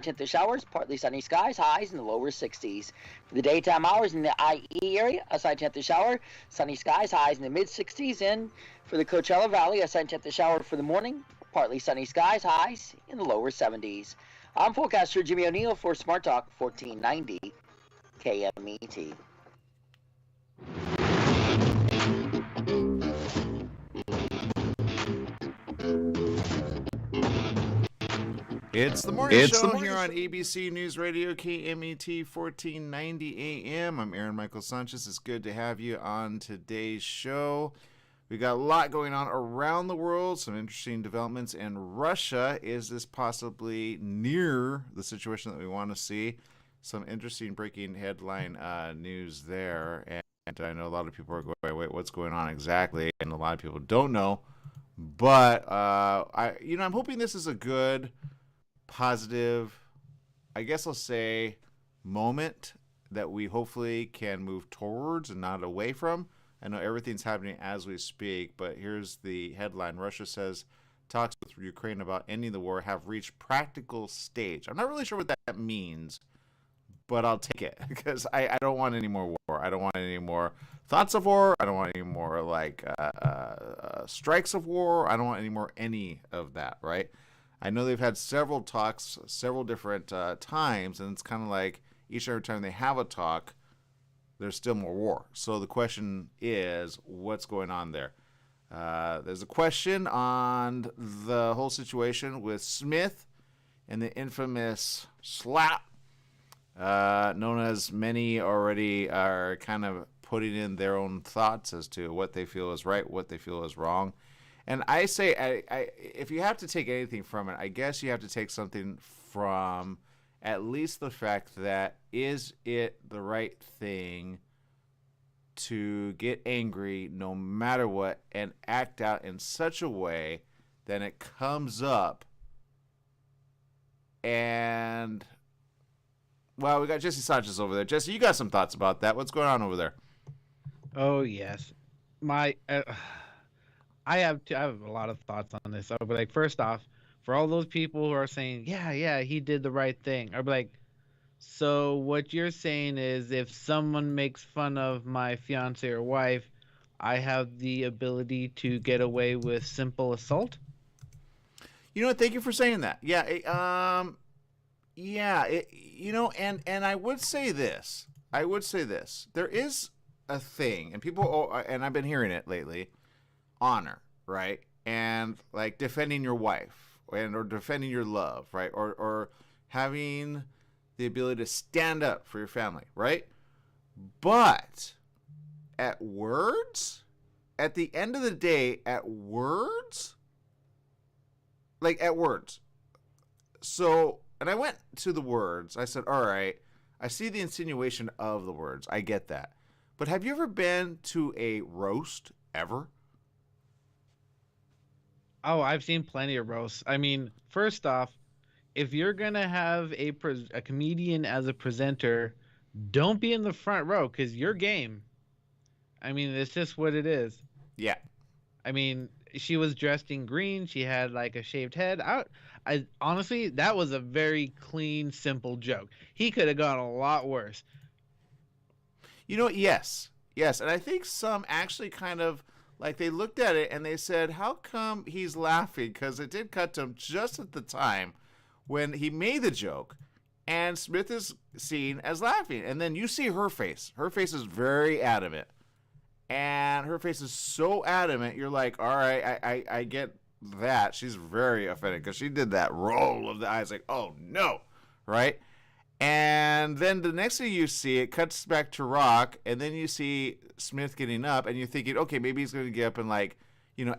chance of showers, partly sunny skies, highs in the lower 60s. For the daytime hours in the IE area, a slight chance of shower, sunny skies, highs in the mid 60s. And for the Coachella Valley, a slight chance of shower for the morning, partly sunny skies, highs in the lower 70s. I'm forecaster Jimmy O'Neill for Smart Talk 1490 KMET. It's the morning show here on ABC News Radio, KMET 1490 AM. I'm Aaron Michael Sanchez. It's good to have you on today's show. We got a lot going on around the world, some interesting developments in Russia. Is this possibly near the situation that we want to see? Some interesting breaking headline news there. And I know a lot of people are going, wait, what's going on exactly? And a lot of people don't know. But, I'm hoping this is a good, positive, I guess I'll say, moment that we hopefully can move towards and not away from. I know everything's happening as we speak, but here's the headline. Russia says talks with Ukraine about ending the war have reached practical stage. I'm not really sure what that means, but I'll take it because I don't want any more war. I don't want any more thoughts of war. I don't want any more strikes of war. I don't want any of that, right? I know they've had several talks, several different times, and it's kind of like each and every time they have a talk, there's still more war. So the question is, what's going on there? There's a question on the whole situation with Smith and the infamous slap, known as many already are kind of putting in their own thoughts as to what they feel is right, what they feel is wrong. And I say, if you have to take anything from it, I guess you have to take something from at least the fact that is it the right thing to get angry no matter what and act out in such a way that it comes up and, well, we got Jesse Sanchez over there. Jesse, you got some thoughts about that. What's going on over there? Oh, yes. I have a lot of thoughts on this. I'll be like, first off, for all those people who are saying, yeah, he did the right thing, I'll be like, so what you're saying is if someone makes fun of my fiance or wife, I have the ability to get away with simple assault? You know what? Thank you for saying that. Yeah, and I would say this. There is a thing, and people, and I've been hearing it lately, honor, right? And like defending your wife or defending your love, right? Or having the ability to stand up for your family, right? At the end of the day, at words. So, and I went to the words. I said, all right, I see the insinuation of the words. I get that. But have you ever been to a roast ever? Oh, I've seen plenty of roasts. I mean, first off, if you're going to have a comedian as a presenter, don't be in the front row because you're game. I mean, it's just what it is. Yeah. I mean, she was dressed in green. She had like a shaved head. I honestly, that was a very clean, simple joke. He could have gone a lot worse. You know, yes. And I think some actually kind of like they looked at it and they said, how come he's laughing? Because it did cut to him just at the time when he made the joke and Smith is seen as laughing. And then you see her face. Her face is very adamant. And her face is so adamant, you're like, all right, I get that. She's very offended because she did that roll of the eyes like, oh, no, right? And then the next thing you see, it cuts back to Rock, and then you see Smith getting up, and you're thinking, okay, maybe he's going to get up and, like,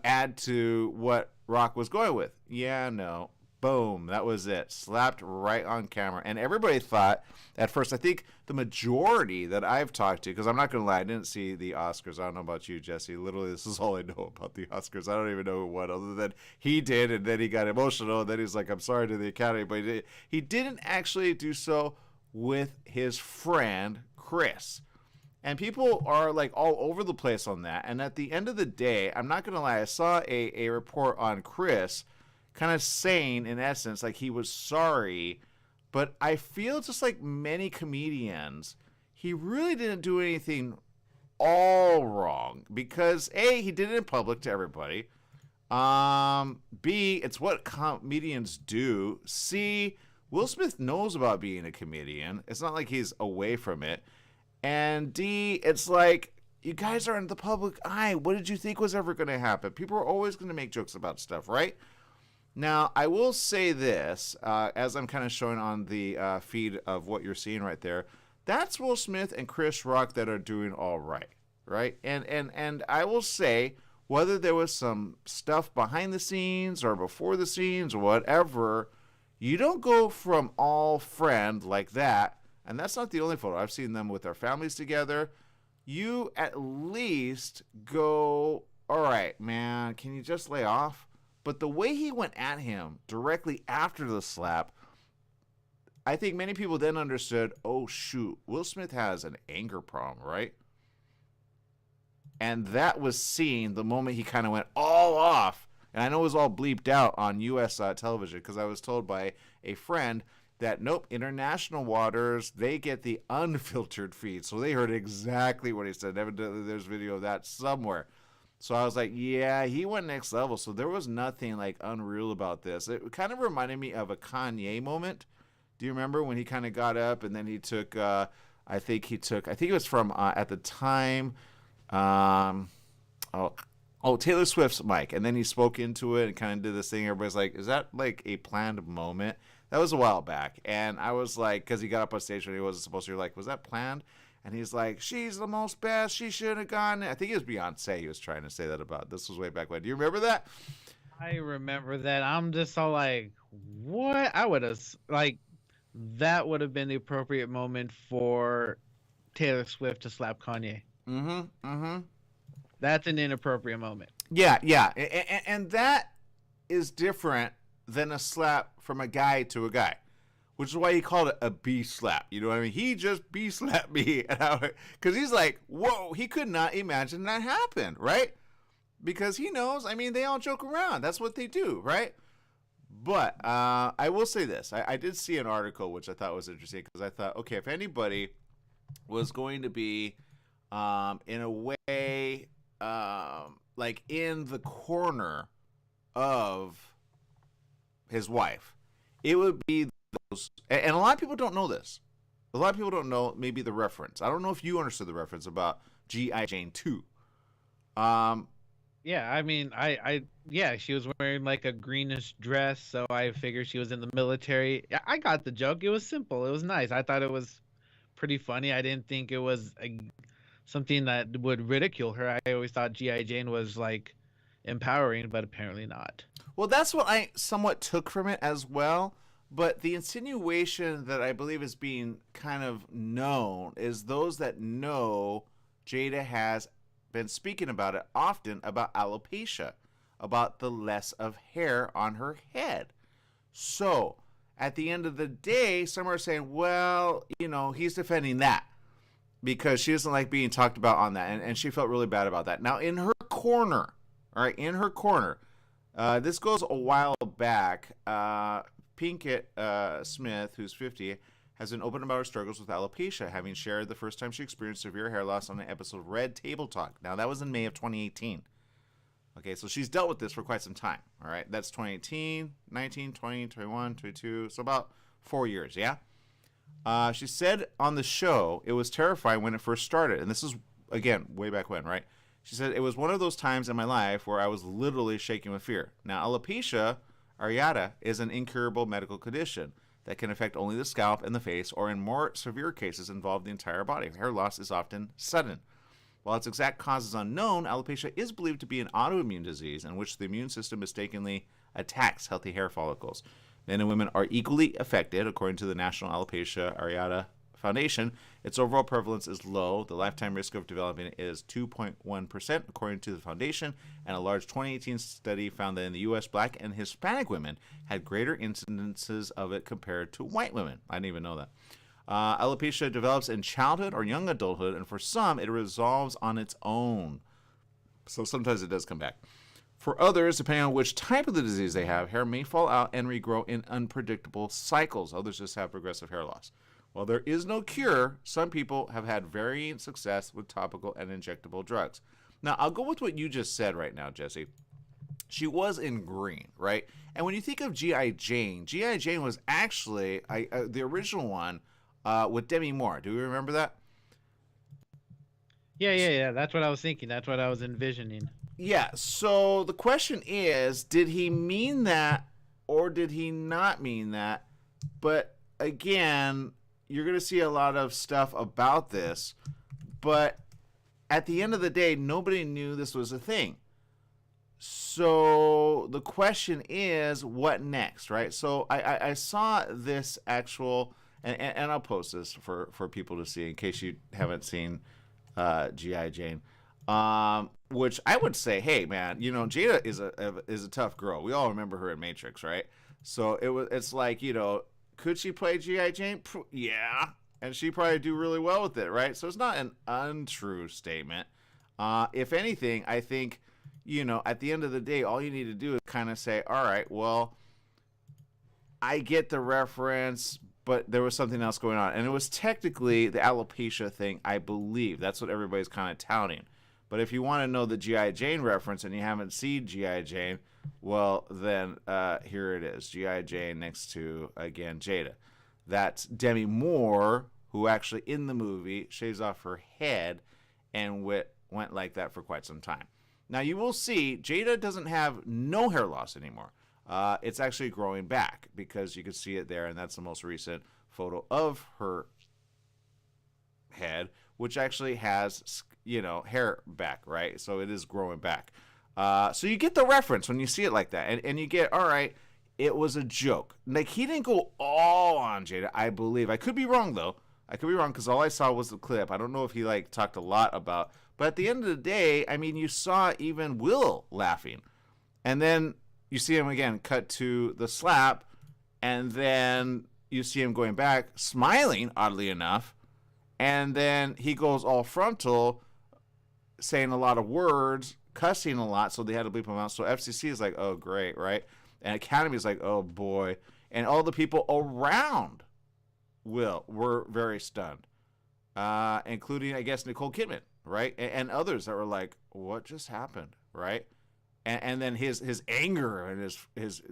add to what Rock was going with. Yeah, no. Boom. That was it. Slapped right on camera. And everybody thought, at first, I think the majority that I've talked to, because I'm not going to lie, I didn't see the Oscars. I don't know about you, Jesse. Literally, this is all I know about the Oscars. I don't even know what, other than he did, and then he got emotional, and then he's like, I'm sorry to the Academy. But he didn't actually do so with his friend, Chris. And people are like all over the place on that. And at the end of the day, I'm not going to lie, I saw a report on Chris kind of saying, in essence, like he was sorry, But I feel just like many comedians, he really didn't do anything all wrong because A, he did it in public to everybody. B, it's what comedians do. C, Will Smith knows about being a comedian. It's not like he's away from it. And D, it's like, you guys are in the public eye. What did you think was ever going to happen? People are always going to make jokes about stuff, right? Now, I will say this, as I'm kind of showing on the feed of what you're seeing right there. That's Will Smith and Chris Rock that are doing all right, right? And I will say, whether there was some stuff behind the scenes or before the scenes or whatever, you don't go from all friend like that. And that's not the only photo. I've seen them with their families together. You at least go, all right, man, can you just lay off? But the way he went at him directly after the slap, I think many people then understood, oh, shoot, Will Smith has an anger problem, right? And that was seen the moment he kind of went all off. And I know it was all bleeped out on U.S. television because I was told by a friend that, nope, international waters, they get the unfiltered feed. So they heard exactly what he said. Evidently, there's video of that somewhere. So I was like, yeah, he went next level. So there was nothing like unreal about this. It kind of reminded me of a Kanye moment. Do you remember when he kind of got up and then he took, I think it was from, at the time, Taylor Swift's mic. And then he spoke into it and kind of did this thing. Everybody's like, is that like a planned moment? That was a while back. And I was like, because he got up on stage when he wasn't supposed to, you're like, was that planned? And he's like, she's the most best. She should have gone. I think it was Beyonce he was trying to say that about. This was way back when. Do you remember that? I remember that. I'm just all like, what? I would have, like, that would have been the appropriate moment for Taylor Swift to slap Kanye. That's an inappropriate moment. Yeah. And that is different than a slap from a guy to a guy, which is why he called it a B slap. You know what I mean? He just B slapped me. Because he's like, whoa, he could not imagine that happened, right? Because he knows, I mean, they all joke around. That's what they do, right? But I will say this. I did see an article, which I thought was interesting, because I thought, okay, if anybody was going to be, in a way, like in the corner of his wife, it would be those, and a lot of people don't know this. A lot of people don't know maybe the reference. I don't know if you understood the reference about G.I. Jane 2. Yeah, I mean, yeah, she was wearing like a greenish dress, so I figured she was in the military. I got the joke. It was simple. It was nice. I thought it was pretty funny. I didn't think it was something that would ridicule her. I always thought G.I. Jane was like empowering, but apparently not. Well, that's what I somewhat took from it as well. But the insinuation that I believe is being kind of known is those that know Jada has been speaking about it often, about alopecia, about the less of hair on her head. So at the end of the day, some are saying, well, you know, he's defending that because she doesn't like being talked about on that. And she felt really bad about that. Now, in her corner, all right, in her corner, this goes a while back. Pinkett Smith, who's 50, has been open about her struggles with alopecia, having shared the first time she experienced severe hair loss on an episode of Red Table Talk. Now, that was in May of 2018. Okay, so she's dealt with this for quite some time. All right, that's 2018, 19, 20, 21, 22, so about 4 years, yeah? She said on the show it was terrifying when it first started. And this is, again, way back when, right? She said, it was one of those times in my life where I was literally shaking with fear. Now, alopecia areata is an incurable medical condition that can affect only the scalp and the face, or in more severe cases involve the entire body. Hair loss is often sudden. While its exact cause is unknown, alopecia is believed to be an autoimmune disease in which the immune system mistakenly attacks healthy hair follicles. Men and women are equally affected, according to the National Alopecia Areata Foundation. Its overall prevalence is low. The lifetime risk of developing it is 2.1%, according to the foundation, and a large 2018 study found that in the U.S., Black and Hispanic women had greater incidences of it compared to white women. I didn't even know that. Alopecia develops in childhood or young adulthood, and for some, it resolves on its own. So sometimes it does come back. For others, depending on which type of the disease they have, hair may fall out and regrow in unpredictable cycles. Others just have progressive hair loss. While there is no cure, some people have had varying success with topical and injectable drugs. Now, I'll go with what you just said right now, Jesse. She was in green, right? And when you think of G.I. Jane was actually the original one with Demi Moore. Do you remember that? Yeah. That's what I was thinking. That's what I was envisioning. Yeah, so the question is, did he mean that or did he not mean that? But again, you're going to see a lot of stuff about this, but at the end of the day, nobody knew this was a thing. So the question is, what next, right? So I saw this actual, and I'll post this for people to see in case you haven't seen G.I. Jane. Which I would say, hey man, you know, Jada is a tough girl. We all remember her in Matrix, right? So it's like, you know, could she play G.I. Jane? Yeah, and she probably do really well with it, right? So it's not an untrue statement. If anything, I think, you know, at the end of the day, all you need to do is kind of say, all right, well, I get the reference, but there was something else going on, and it was technically the alopecia thing, I believe. That's what everybody's kind of touting. But if you want to know the G.I. Jane reference and you haven't seen G.I. Jane, well, then here it is. G.I. Jane next to, again, Jada. That's Demi Moore, who actually in the movie shaves off her head and went like that for quite some time. Now, you will see Jada doesn't have no hair loss anymore. It's actually growing back because you can see it there, and that's the most recent photo of her head, which actually has, you know, hair back, right? So it is growing back. So you get the reference when you see it like that, and you get, all right, it was a joke. Like, he didn't go all on Jada, I believe. I could be wrong, though. I could be wrong because all I saw was the clip. I don't know if he, like, talked a lot about, but at the end of the day, I mean, you saw even Will laughing, and then you see him again cut to the slap, and then you see him going back, smiling, oddly enough, and then he goes all frontal, saying a lot of words, cussing a lot, so they had to bleep him out. So FCC is like, oh, great, right? And Academy is like, oh, boy. And all the people around Will were very stunned, including, I guess, Nicole Kidman, right? And others that were like, what just happened, right? And then his anger and his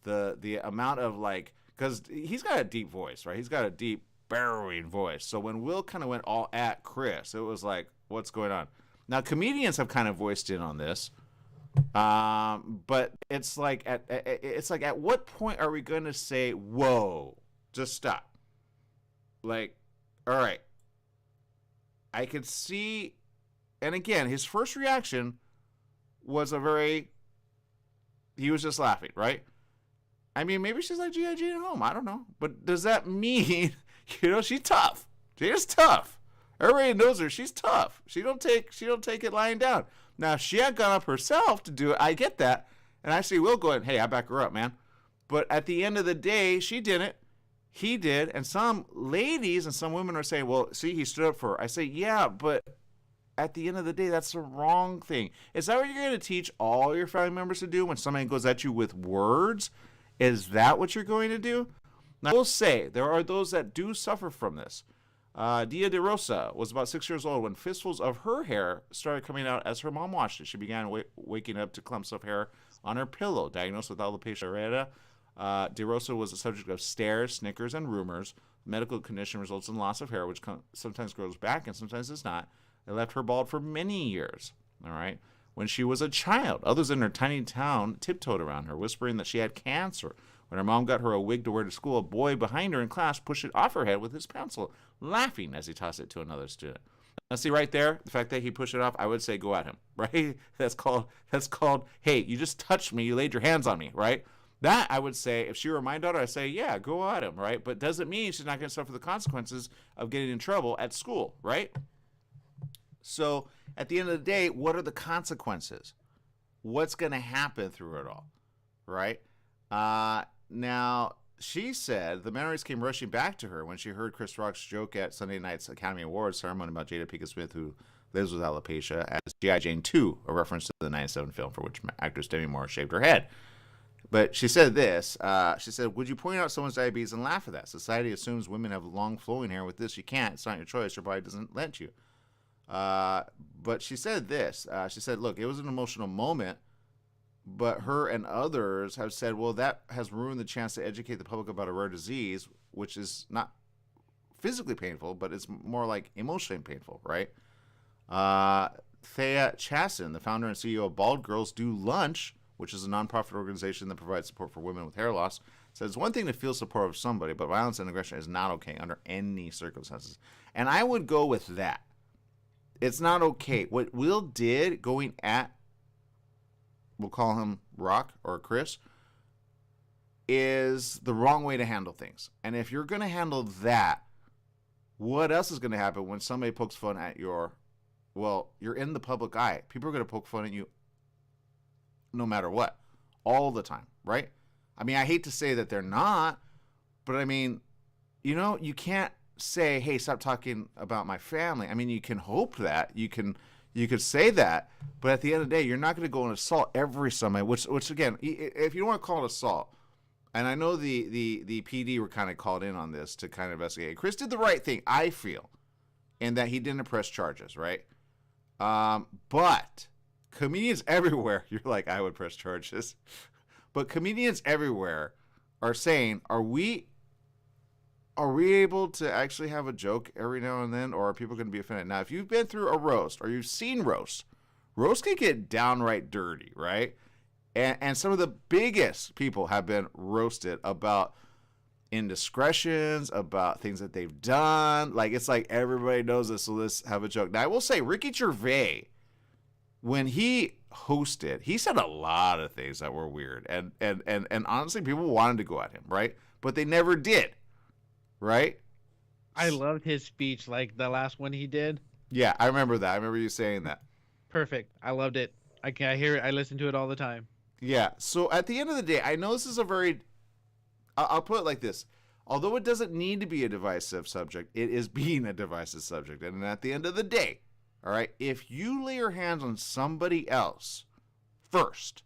the amount of, like, because he's got a deep voice, right? He's got a deep, barrowing voice. So when Will kind of went all at Chris, it was like, what's going on? Now, comedians have kind of voiced in on this, but it's like at what point are we going to say, whoa, just stop? Like, all right, I could see, and again, his first reaction was he was just laughing, right? I mean, maybe she's like G.I. Jane at home. I don't know. But does that mean, you know, she's tough? Jada's tough. Everybody knows her. She's tough. She don't take it lying down. Now, if she had gone up herself to do it, I get that. And I see Will going, hey, I back her up, man. But at the end of the day, she didn't. He did. And some ladies and some women are saying, well, see, he stood up for her. I say, yeah, but at the end of the day, that's the wrong thing. Is that what you're going to teach all your family members to do when somebody goes at you with words? Is that what you're going to do? Now, I will say, there are those that do suffer from this. Dia de Rosa was about 6 years old when fistfuls of her hair started coming out as her mom washed it. She began waking up to clumps of hair on her pillow. Diagnosed with alopecia areata, de Rosa was the subject of stares, snickers, and rumors. The medical condition results in loss of hair, which sometimes grows back and sometimes does not. It left her bald for many years. All right. When she was a child, others in her tiny town tiptoed around her, whispering that she had cancer. When her mom got her a wig to wear to school, a boy behind her in class pushed it off her head with his pencil, laughing as he tossed it to another student. Now, see right there, the fact that he pushed it off, I would say go at him, right? That's called, hey, you just touched me, you laid your hands on me, right? That, I would say, if she were my daughter, I'd say, yeah, go at him, right? But doesn't mean she's not going to suffer the consequences of getting in trouble at school, right? So, at the end of the day, what are the consequences? What's going to happen through it all, right? Now, she said the memories came rushing back to her when she heard Chris Rock's joke at Sunday night's Academy Awards ceremony about Jada Pinkett Smith, who lives with alopecia, as G.I. Jane 2, a reference to the 97 film for which actress Demi Moore shaved her head. But she said this. She said, would you point out someone's diabetes and laugh at that? Society assumes women have long flowing hair. With this, you can't. It's not your choice. Your body doesn't let you. But she said this. She said, look, it was an emotional moment, but her and others have said, well, that has ruined the chance to educate the public about a rare disease, which is not physically painful, but it's more like emotionally painful, right? Thea Chasson, the founder and CEO of Bald Girls Do Lunch, which is a nonprofit organization that provides support for women with hair loss, says it's one thing to feel support of somebody, but violence and aggression is not okay under any circumstances. And I would go with that. It's not okay. What Will did going at, we'll call him Rock or Chris, is the wrong way to handle things. And if you're going to handle that, what else is going to happen when somebody pokes fun at your, well, you're in the public eye. People are going to poke fun at you no matter what, all the time, right? I mean, I hate to say that they're not, but I mean, you know, you can't say, hey, stop talking about my family. I mean, you can hope that. You could say that, but at the end of the day, you're not going to go and assault every somebody, which again, if you don't want to call it assault, and I know the PD were kind of called in on this to kind of investigate. Chris did the right thing, I feel, in that he didn't press charges, right? But comedians everywhere, you're like, I would press charges. But comedians everywhere are saying, are we able to actually have a joke every now and then, or are people going to be offended? Now, if you've been through a roast or you've seen roasts can get downright dirty, right? And some of the biggest people have been roasted about indiscretions, about things that they've done. Like, it's like everybody knows this, so let's have a joke. Now, I will say, Ricky Gervais, when he hosted, he said a lot of things that were weird. And honestly, people wanted to go at him, right? But they never did, right? I loved his speech, like the last one he did. Yeah, I remember that. I remember you saying that. Perfect. I loved it. I hear it. I listen to it all the time. Yeah. So at the end of the day, I know this is a very, I'll put it like this. Although it doesn't need to be a divisive subject, it is being a divisive subject. And at the end of the day, all right, if you lay your hands on somebody else first,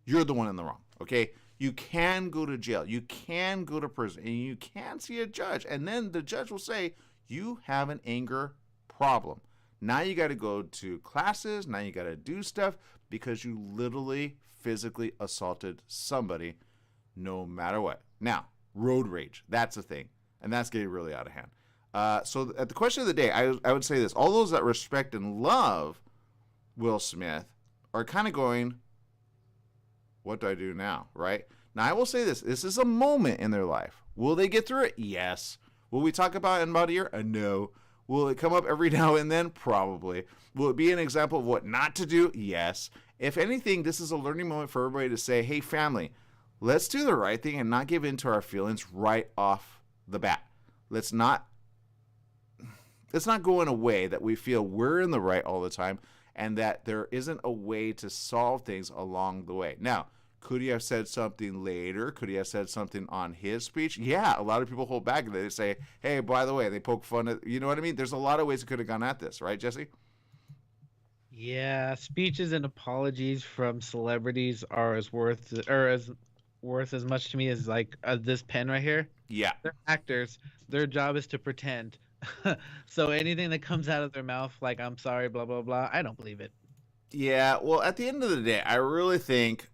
you're the one in the wrong, okay? You can go to jail. You can go to prison. And you can see a judge. And then the judge will say, you have an anger problem. Now you got to go to classes. Now you got to do stuff because you literally physically assaulted somebody no matter what. Now, road rage, that's a thing. And that's getting really out of hand. So at the question of the day, I would say this. All those that respect and love Will Smith are kind of going, what do I do now, right? Now, I will say this. This is a moment in their life. Will they get through it? Yes. Will we talk about it in about a year? No. Will it come up every now and then? Probably. Will it be an example of what not to do? Yes. If anything, this is a learning moment for everybody to say, hey, family, let's do the right thing and not give in to our feelings right off the bat. Let's not go in a way that we feel we're in the right all the time and that there isn't a way to solve things along the way. Now, could he have said something later? Could he have said something on his speech? Yeah, a lot of people hold back and they say, hey, by the way, they poke fun at, you know what I mean? There's a lot of ways it could have gone at this, right, Jesse? Yeah, speeches and apologies from celebrities are as worth as much to me as like this pen right here. Yeah. They're actors. Their job is to pretend. So anything that comes out of their mouth, like I'm sorry, blah blah blah, I don't believe it. Yeah, well, at the end of the day, I really think,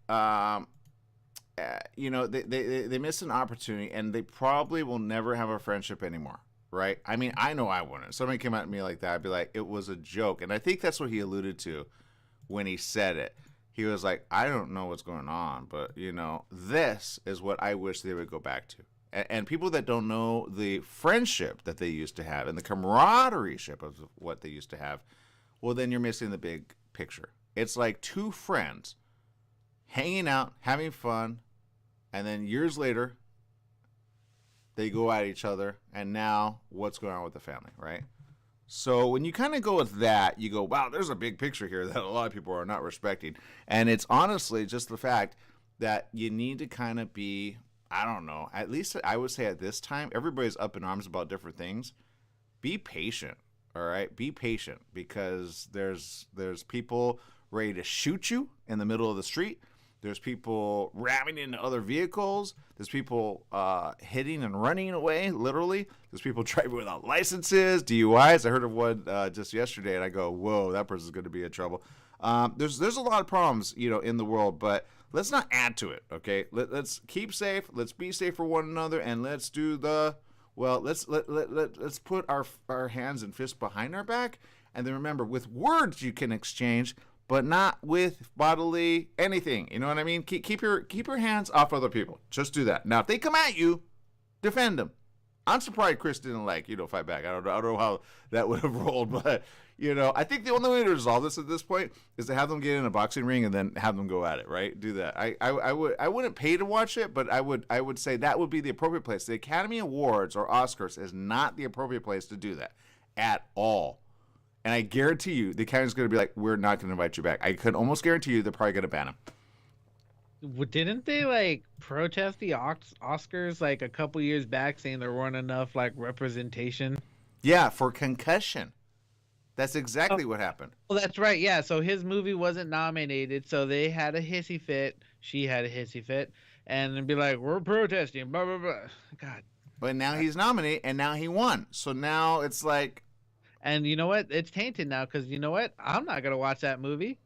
you know, they missed an opportunity, and they probably will never have a friendship anymore, right? I mean, I know I wouldn't. If somebody came at me like that, I'd be like, it was a joke. And I think that's what he alluded to when he said it. He was like, I don't know what's going on, but, you know, this is what I wish they would go back to. And people that don't know the friendship that they used to have and the camaraderie of what they used to have, well, then you're missing the big picture. It's like two friends hanging out, having fun, and then years later, they go at each other, and now what's going on with the family, right? So when you kind of go with that, you go, wow, there's a big picture here that a lot of people are not respecting. And it's honestly just the fact that you need to kind of be, I don't know, at least I would say at this time, everybody's up in arms about different things. Be patient. All right, be patient, because there's people ready to shoot you in the middle of the street. There's people ramming into other vehicles. There's people hitting and running away, literally. There's people driving without licenses, DUIs. I heard of one just yesterday, and I go, whoa, that person's going to be in trouble. There's a lot of problems, in the world, but let's not add to it, okay? Let's keep safe. Let's be safe for one another, and let's do let's put our hands and fists behind our back, and then remember, with words you can exchange, but not with bodily anything. You know what I mean? Keep your hands off other people. Just do that. Now, if they come at you, defend them. I'm surprised Chris didn't fight back. I don't know how that would have rolled, but I think the only way to resolve this at this point is to have them get in a boxing ring and then have them go at it. Right? Do that. I wouldn't pay to watch it, but I would say that would be the appropriate place. The Academy Awards or Oscars is not the appropriate place to do that at all. And I guarantee you, the Academy's going to be like, we're not going to invite you back. I could almost guarantee you they're probably going to ban him. Didn't they protest the Oscars a couple years back, saying there weren't enough representation? Yeah, for concussion. That's exactly what happened. Well, that's right. Yeah, so his movie wasn't nominated, so they had a hissy fit. She had a hissy fit, and they'd be like, "We're protesting." Blah blah blah. God. But now he's nominated, and now he won. So now it's like. And you know what? It's tainted now, because you know what? I'm not gonna watch that movie.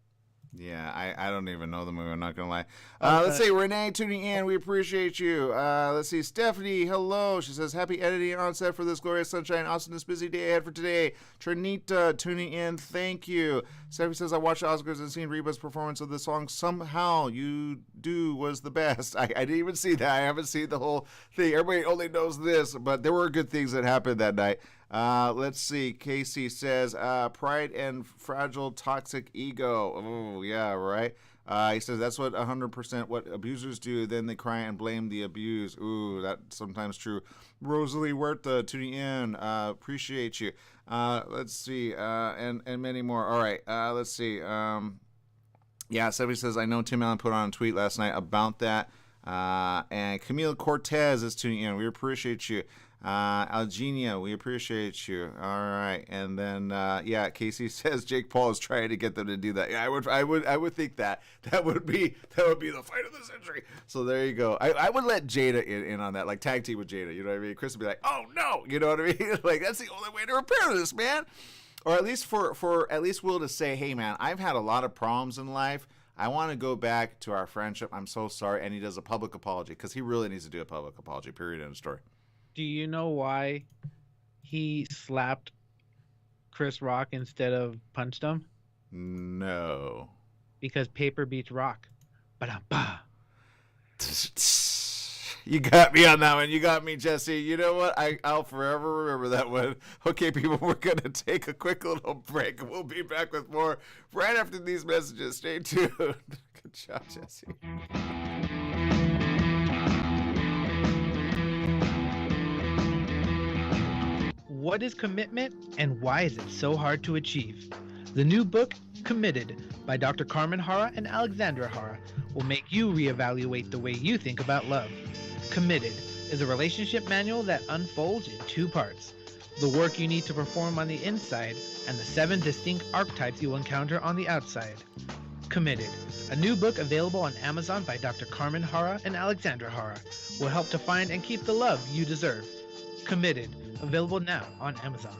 Yeah, I don't even know the movie. I'm not going to lie. Let's see. Renee tuning in. We appreciate you. Let's see. Stephanie, hello. She says, happy editing on set for this glorious sunshine. Awesomeness busy day ahead for today. Trinita tuning in. Thank you. Stephanie says, I watched the Oscars and seen Reba's performance of the song Somehow You Do was the best. I didn't even see that. I haven't seen the whole thing. Everybody only knows this, but there were good things that happened that night. Let's see. Casey says, pride and fragile toxic ego. Oh, yeah, right. He says that's what 100% what abusers do. Then they cry and blame the abuse. Ooh, that's sometimes true. Rosalie Huerta tuning in. Appreciate you. Let's see. And many more. All right. Let's see. Yeah, somebody says, I know Tim Allen put on a tweet last night about that. And Camille Cortez is tuning in. We appreciate you. Algenia, we appreciate you. All right, and then Casey says Jake Paul is trying to get them to do that. Yeah, I would think that would be the fight of the century. So there you go. I would let Jada in on that, tag team with Jada. You know what I mean? Chris would be like, oh no, you know what I mean? That's the only way to repair this, man. Or at least for at least Will to say, hey man, I've had a lot of problems in life. I want to go back to our friendship. I'm so sorry, and he does a public apology, because he really needs to do a public apology. Period. End of story. Do you know why he slapped Chris Rock instead of punched him? No. Because paper beats rock. Ba-da-ba. You got me on that one. You got me, Jesse. You know what? I'll forever remember that one. Okay, people, we're going to take a quick little break. We'll be back with more right after these messages. Stay tuned. Good job, Jesse. What is commitment, and why is it so hard to achieve? The new book, Committed, by Dr. Carmen Hara and Alexandra Hara, will make you reevaluate the way you think about love. Committed is a relationship manual that unfolds in 2 parts: the work you need to perform on the inside and the 7 distinct archetypes you will encounter on the outside. Committed, a new book available on Amazon by Dr. Carmen Hara and Alexandra Hara, will help to find and keep the love you deserve. Committed, available now on Amazon.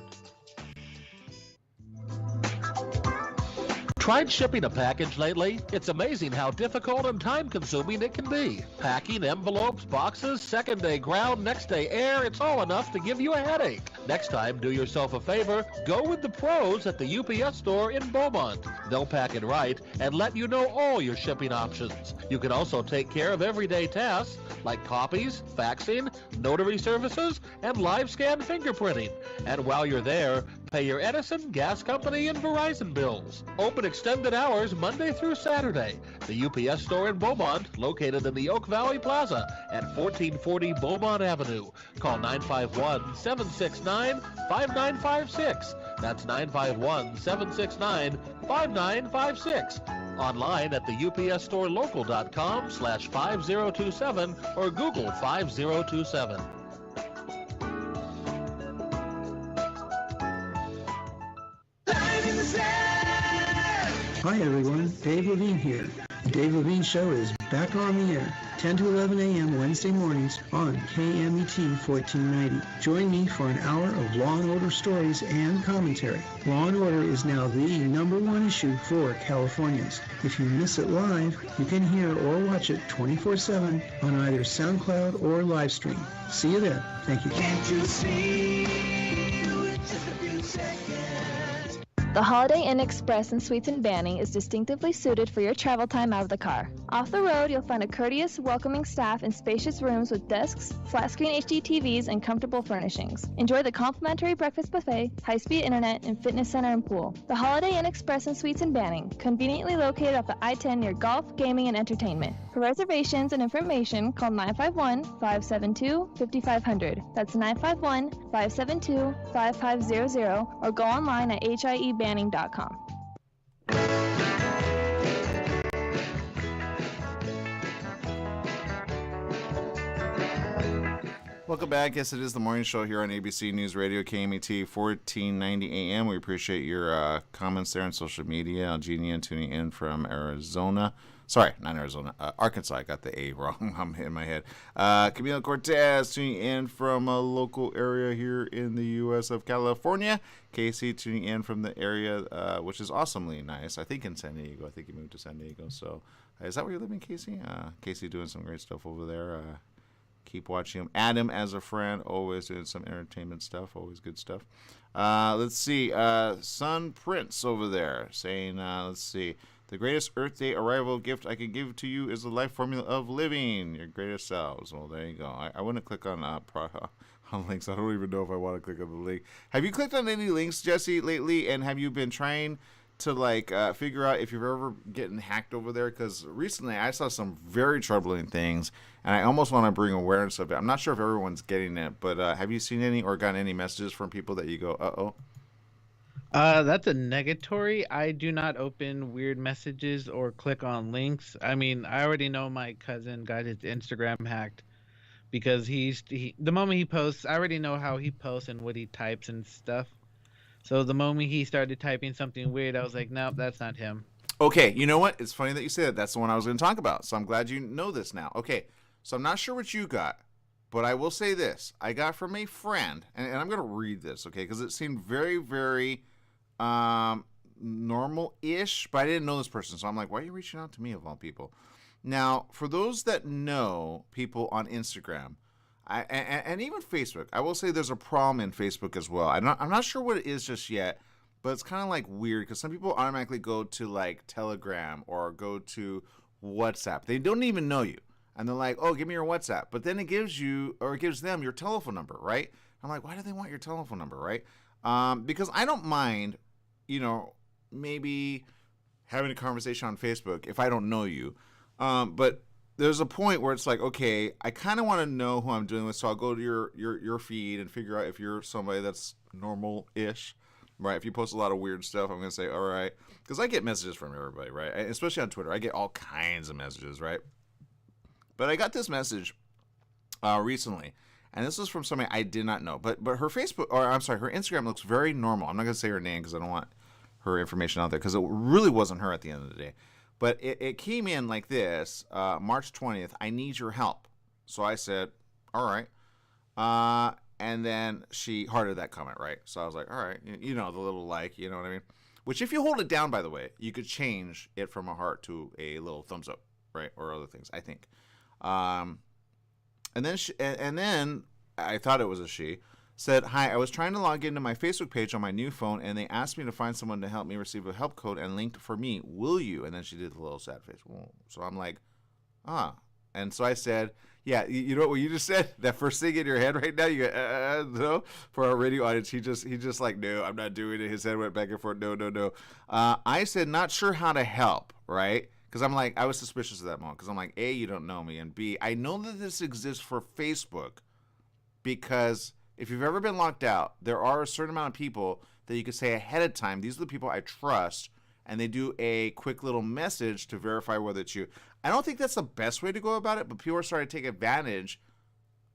Tried shipping a package lately? It's amazing how difficult and time-consuming it can be. Packing, envelopes, boxes, second-day ground, next-day air, it's all enough to give you a headache. Next time, do yourself a favor, go with the pros at the UPS store in Beaumont. They'll pack it right and let you know all your shipping options. You can also take care of everyday tasks like copies, faxing, notary services, and live scan fingerprinting. And while you're there, pay your Edison, gas company, and Verizon bills. Open extended hours Monday through Saturday. The UPS store in Beaumont, located in the Oak Valley Plaza at 1440 Beaumont Avenue. Call 951-769-5956. That's 951-769-5956. Online at the upsstorolocal.com/5027 or Google 5027. Hi everyone, Dave Levine here. The Dave Levine Show is back on the air, 10 to 11 a.m. Wednesday mornings on KMET 1490. Join me for an hour of Law & Order stories and commentary. Law & Order is now the #1 issue for Californians. If you miss it live, you can hear or watch it 24/7 on either SoundCloud or Livestream. See you there. Thank you. Can't you see? Just a few seconds. The Holiday Inn Express and Suites in Banning is distinctively suited for your travel time out of the car. Off the road, you'll find a courteous, welcoming staff in spacious rooms with desks, flat-screen HD TVs, and comfortable furnishings. Enjoy the complimentary breakfast buffet, high-speed internet, and fitness center and pool. The Holiday Inn Express and Suites in Banning, conveniently located off the I-10 near golf, gaming, and entertainment. For reservations and information, call 951-572-5500. That's 951-572-5500, or go online at hiebanning.com. Welcome back. Yes, it is the morning show here on ABC News Radio, KMET 1490 AM. We appreciate your comments there on social media. Eugenia tuning in from Arizona. Sorry, not Arizona. Arkansas. I got the A wrong. I'm in my head. Camilo Cortez tuning in from a local area here in the U.S. of California. Casey tuning in from the area, which is awesomely nice. I think in San Diego. I think he moved to San Diego. So is that where you're living, Casey? Casey doing some great stuff over there. Keep watching him. Adam as a friend, always doing some entertainment stuff. Always good stuff. Let's see. Sun Prince over there saying, let's see. The greatest Earth Day arrival gift I can give to you is the life formula of living your greatest selves. Well, there you go. I wouldn't click on links. I don't even know if I want to click on the link. Have you clicked on any links, Jesse, lately? And have you been trying to figure out if you're ever getting hacked over there? Because recently I saw some very troubling things, and I almost want to bring awareness of it. I'm not sure if everyone's getting it, but have you seen any or gotten any messages from people that you go, uh-oh? That's a negatory. I do not open weird messages or click on links. I mean, I already know my cousin got his Instagram hacked because the moment he posts, I already know how he posts and what he types and stuff. So the moment he started typing something weird, I was like, nope, that's not him. Okay, you know what? It's funny that you say that. That's the one I was going to talk about. So I'm glad you know this now. Okay, so I'm not sure what you got, but I will say this. I got from a friend, and I'm going to read this, okay, because it seemed very, very normal-ish, but I didn't know this person. So I'm like, why are you reaching out to me of all people? Now, for those that know people on Instagram, and even Facebook, I will say there's a problem in Facebook as well. I'm not sure what it is just yet, but it's kind of like weird because some people automatically go to like Telegram or go to WhatsApp. They don't even know you, and they're like, "Oh, give me your WhatsApp," but then it gives them your telephone number, right? I'm like, why do they want your telephone number, right? Because I don't mind, maybe having a conversation on Facebook if I don't know you, but there's a point where it's like, okay, I kind of want to know who I'm dealing with, so I'll go to your feed and figure out if you're somebody that's normal-ish, right? If you post a lot of weird stuff, I'm going to say, all right, because I get messages from everybody, right? Especially on Twitter. I get all kinds of messages, right? But I got this message recently, and this was from somebody I did not know. But her her Instagram looks very normal. I'm not going to say her name because I don't want her information out there because it really wasn't her at the end of the day. But it came in like this, March 20th, I need your help. So I said, all right. And then she hearted that comment, right? So I was like, all right, the little like, you know what I mean? Which if you hold it down, by the way, you could change it from a heart to a little thumbs up, right? Or other things, I think. And then I thought it was a she, said, hi, I was trying to log into my Facebook page on my new phone, and they asked me to find someone to help me receive a help code and linked for me. Will you? And then she did a little sad face. So I'm like, And so I said, yeah, you know what you just said? That first thing in your head right now, you go, no. For our radio audience, he just like, no, I'm not doing it. His head went back and forth. No. I said, not sure how to help, right? Because I'm like, I was suspicious of that moment. Because I'm like, A, you don't know me. And B, I know that this exists for Facebook because if you've ever been locked out, there are a certain amount of people that you could say ahead of time, these are the people I trust, and they do a quick little message to verify whether it's you. I don't think that's the best way to go about it, but people are starting to take advantage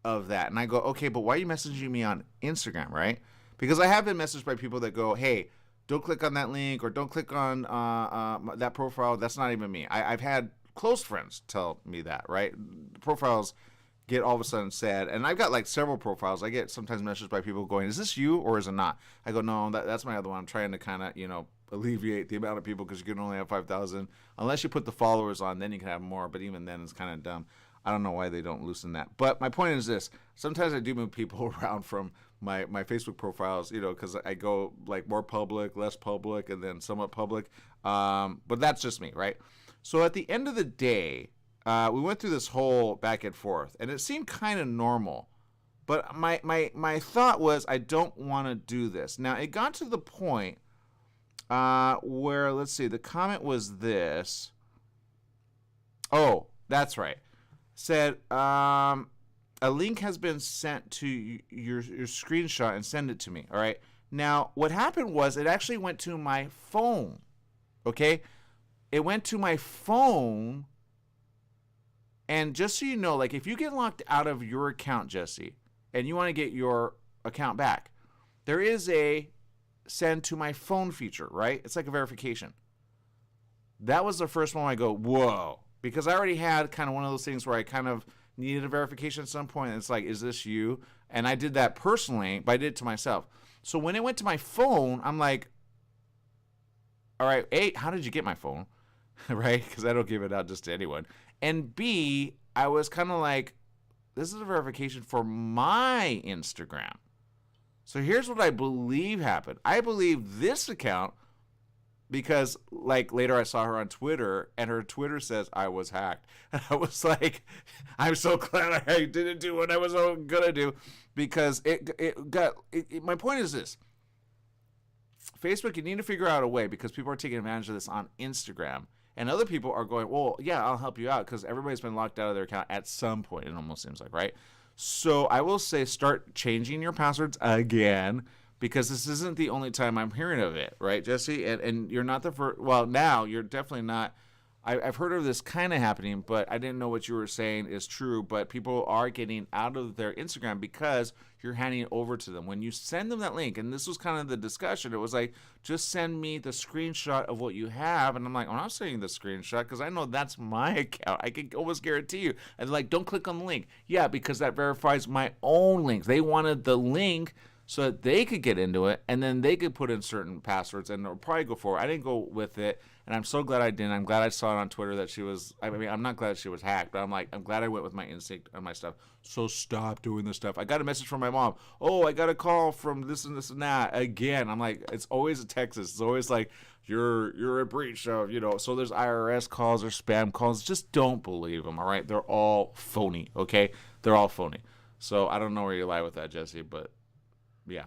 of that. And I go, okay, but why are you messaging me on Instagram, right? Because I have been messaged by people that go, hey, don't click on that link or don't click on that profile. That's not even me. I've had close friends tell me that, right? Profiles get all of a sudden sad. And I've got like several profiles. I get sometimes messages by people going, is this you or is it not? I go, no, that's my other one. I'm trying to kind of, alleviate the amount of people because you can only have 5,000. Unless you put the followers on, then you can have more. But even then, it's kind of dumb. I don't know why they don't loosen that. But my point is this. Sometimes I do move people around from my Facebook profiles, because I go like more public, less public, and then somewhat public. But that's just me, right? So at the end of the day, we went through this whole back and forth, and it seemed kind of normal. But my thought was, I don't want to do this. Now, it got to the point where, let's see, the comment was this. Oh, that's right. Said, a link has been sent to your screenshot and send it to me. All right. Now, what happened was it actually went to my phone. Okay. It went to my phone. And just so you know, like if you get locked out of your account, Jesse, and you want to get your account back, there is a send to my phone feature, right? It's like a verification. That was the first one I go, whoa. Because I already had kind of one of those things where I kind of needed a verification at some point. It's like, is this you? And I did that personally, but I did it to myself. So when it went to my phone, I'm like, all right, A, how did you get my phone? Right? Because I don't give it out just to anyone. And B, I was kind of like, this is a verification for my Instagram. So here's what I believe happened. I believe this account, because like later I saw her on Twitter and her Twitter says I was hacked. And I was like, I'm so glad I didn't do what I was going to do, because my point is this. Facebook, you need to figure out a way, because people are taking advantage of this on Instagram. And other people are going, well, yeah, I'll help you out, because everybody's been locked out of their account at some point, it almost seems like, right? So I will say start changing your passwords again, because this isn't the only time I'm hearing of it, right, Jesse? And you're not the first. Well, now you're definitely not. I've heard of this kind of happening, but I didn't know what you were saying is true. But people are getting out of their Instagram because you're handing it over to them. When you send them that link, and this was kind of the discussion, it was like, just send me the screenshot of what you have. And I'm like, I'm not sending the screenshot because I know that's my account. I can almost guarantee you. And they're like, don't click on the link. Yeah, because that verifies my own links. They wanted the link so that they could get into it, and then they could put in certain passwords, and it'll probably go forward. I didn't go with it, and I'm so glad I didn't. I'm glad I saw it on Twitter that she was, I mean, I'm not glad she was hacked, but I'm glad I went with my instinct on my stuff. So stop doing this stuff. I got a message from my mom. Oh, I got a call from this and this and that. Again, I'm like, it's always a Texas. It's always like, you're a breach of, so there's IRS calls or spam calls. Just don't believe them, all right? They're all phony, okay? They're all phony. So I don't know where you lie with that, Jesse, but yeah.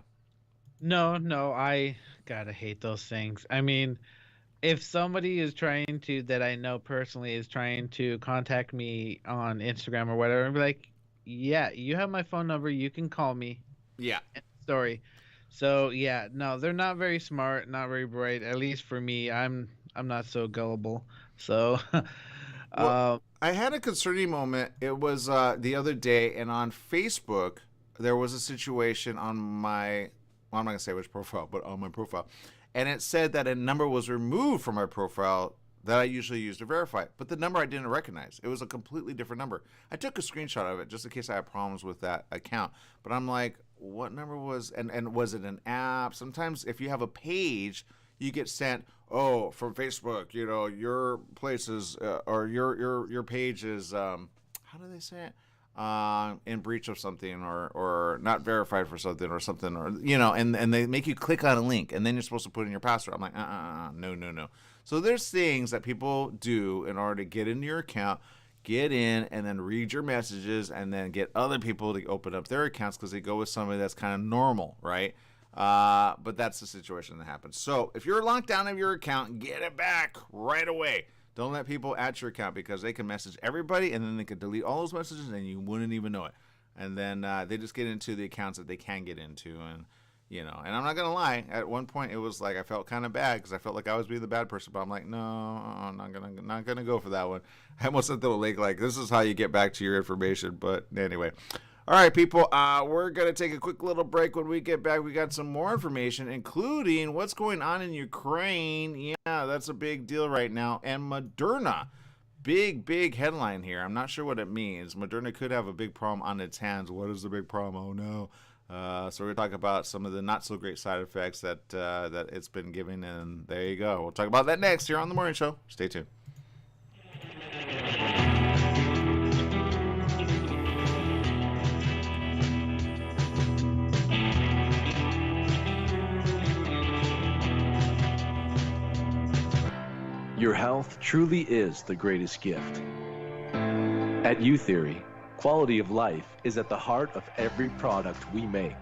No, I gotta hate those things. I mean, if somebody is trying to, that I know personally, is trying to contact me on Instagram or whatever, I'd be like, yeah, you have my phone number, you can call me. Yeah. Story. So yeah, no, they're not very smart, not very bright. At least for me, I'm not so gullible. So well, I had a concerning moment. It was the other day, and on Facebook there was a situation on my, well, I'm not going to say which profile, but on my profile. And it said that a number was removed from my profile that I usually use to verify. But the number I didn't recognize. It was a completely different number. I took a screenshot of it just in case I had problems with that account. But I'm like, what number was, and was it an app? Sometimes if you have a page, you get sent, oh, from Facebook, your place is, or your page is, how do they say it? In breach of something, or not verified for something, or something, or and they make you click on a link, and then you're supposed to put in your password. I'm like, no. So there's things that people do in order to get into your account, get in, and then read your messages, and then get other people to open up their accounts because they go with somebody that's kind of normal, right? But that's the situation that happens. So if you're locked out of your account, get it back right away. Don't let people at your account, because they can message everybody, and then they could delete all those messages, and you wouldn't even know it. And then they just get into the accounts that they can get into, and and I'm not gonna lie. At one point, it was like I felt kind of bad because I felt like I was being the bad person, but I'm like, no, I'm not gonna go for that one. I almost sent them a link like, this is how you get back to your information. But anyway, All right, people, we're going to take a quick little break. When we get back, we got some more information, including what's going on in Ukraine. Yeah, that's a big deal right now. And Moderna, big headline here. I'm not sure what it means. Moderna could have a big problem on its hands. What is the big problem? Oh, no. So we're going to talk about some of the not-so-great side effects that it's been giving, and there you go. We'll talk about that next here on The Morning Show. Stay tuned. Your health truly is the greatest gift. At U-Theory, quality of life is at the heart of every product we make.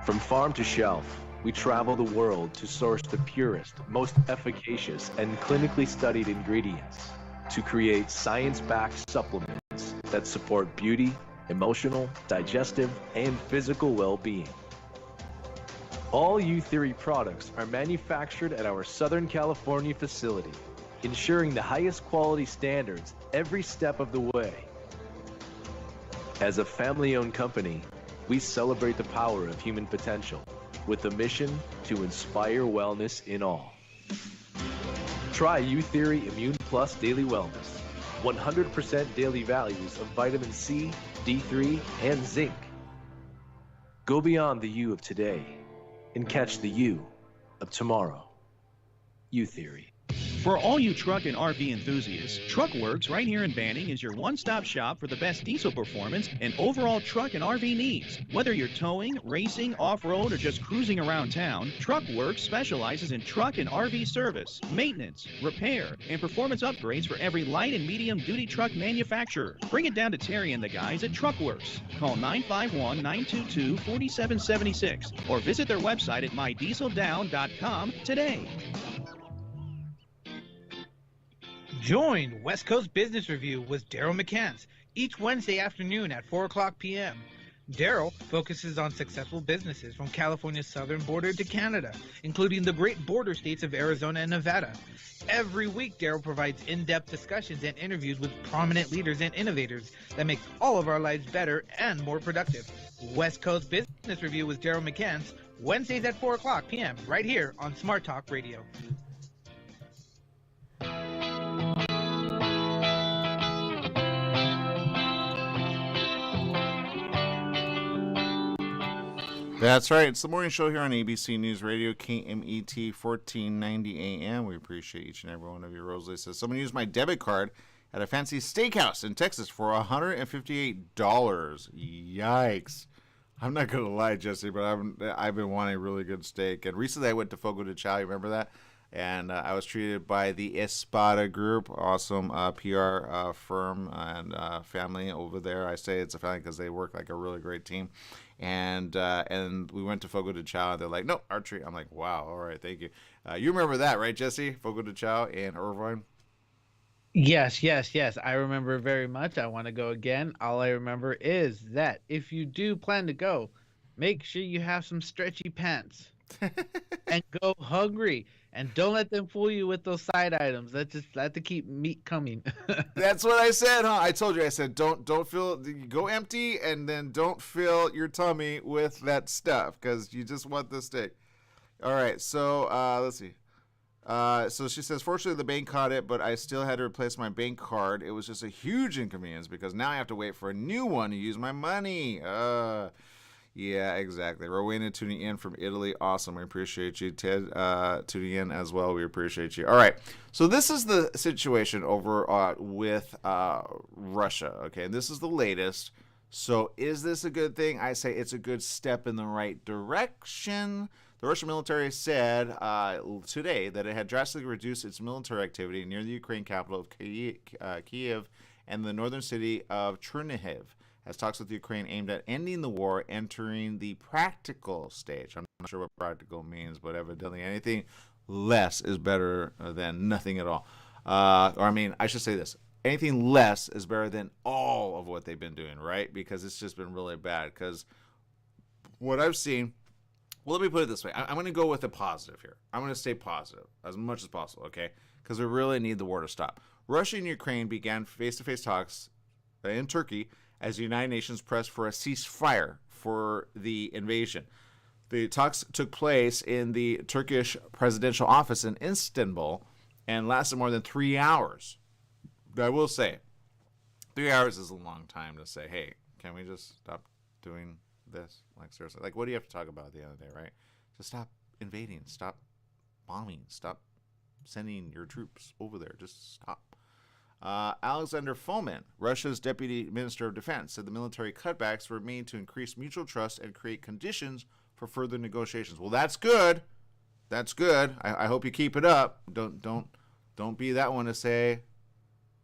From farm to shelf, we travel the world to source the purest, most efficacious, and clinically studied ingredients to create science-backed supplements that support beauty, emotional, digestive, and physical well-being. All U-Theory products are manufactured at our Southern California facility, ensuring the highest quality standards every step of the way. As a family-owned company, we celebrate the power of human potential with a mission to inspire wellness in all. Try U-Theory Immune Plus Daily Wellness, 100% daily values of vitamin C, D3, and zinc. Go beyond the you of today and catch the you of tomorrow. U-Theory. For all you truck and RV enthusiasts, TruckWorks right here in Banning is your one-stop shop for the best diesel performance and overall truck and RV needs. Whether you're towing, racing, off-road, or just cruising around town, TruckWorks specializes in truck and RV service, maintenance, repair, and performance upgrades for every light and medium-duty truck manufacturer. Bring it down to Terry and the guys at TruckWorks. Call 951-922-4776 or visit their website at mydieseldown.com today. Join West Coast Business Review with Daryl McCants each Wednesday afternoon at 4 o'clock p.m. Daryl focuses on successful businesses from California's southern border to Canada, including the great border states of Arizona and Nevada. Every week, Daryl provides in-depth discussions and interviews with prominent leaders and innovators that make all of our lives better and more productive. West Coast Business Review with Daryl McCants, Wednesdays at 4 o'clock p.m. right here on Smart Talk Radio. That's right. It's the morning show here on ABC News Radio, KMET 1490 AM. We appreciate each and every one of you. Rosalie says, someone used my debit card at a fancy steakhouse in Texas for $158. Yikes. I'm not going to lie, Jesse, but I've been wanting really good steak. And recently I went to Fogo de Chao. You remember that? And I was treated by the Espada Group, awesome PR firm and family over there. I say it's a family because they work like a really great team. And we went to Fogo de Chao, and they're like, no, our treat. I'm like, wow, all right, thank you. You remember that, right, Jesse? Fogo de Chao in Irvine? Yes. I remember very much. I want to go again. All I remember is that if you do plan to go, make sure you have some stretchy pants and go hungry. And don't let them fool you with those side items. Let to keep meat coming. That's what I said, huh? I told you. I said don't go empty, and then don't fill your tummy with that stuff because you just want the steak. All right, so let's see. So she says, fortunately the bank caught it, but I still had to replace my bank card. It was just a huge inconvenience because now I have to wait for a new one to use my money. Yeah, exactly. Rowena tuning in from Italy. Awesome. We appreciate you. Ted tuning in as well. We appreciate you. All right. So this is the situation over with Russia. Okay. And this is the latest. So is this a good thing? I say it's a good step in the right direction. The Russian military said today that it had drastically reduced its military activity near the Ukraine capital of Kyiv and the northern city of Chernihiv, as talks with Ukraine aimed at ending the war entering the practical stage. I'm not sure what practical means, but evidently anything less is better than nothing at all. I should say this. Anything less is better than all of what they've been doing, right? Because it's just been really bad. Because what I've seen, well, let me put it this way. I'm going to go with a positive here. I'm going to stay positive as much as possible, okay? Because we really need the war to stop. Russia and Ukraine began face-to-face talks in Turkey as the United Nations pressed for a ceasefire for the invasion. The talks took place in the Turkish presidential office in Istanbul and lasted more than 3 hours. I will say, 3 hours is a long time to say, hey, can we just stop doing this? Like, seriously. Like, what do you have to talk about at the end of the day, right? Just stop invading. Stop bombing. Stop sending your troops over there. Just stop. Alexander Fomin, Russia's deputy minister of defense, said the military cutbacks were made to increase mutual trust and create conditions for further negotiations. Well, that's good. That's good. I hope you keep it up. Don't be that one to say,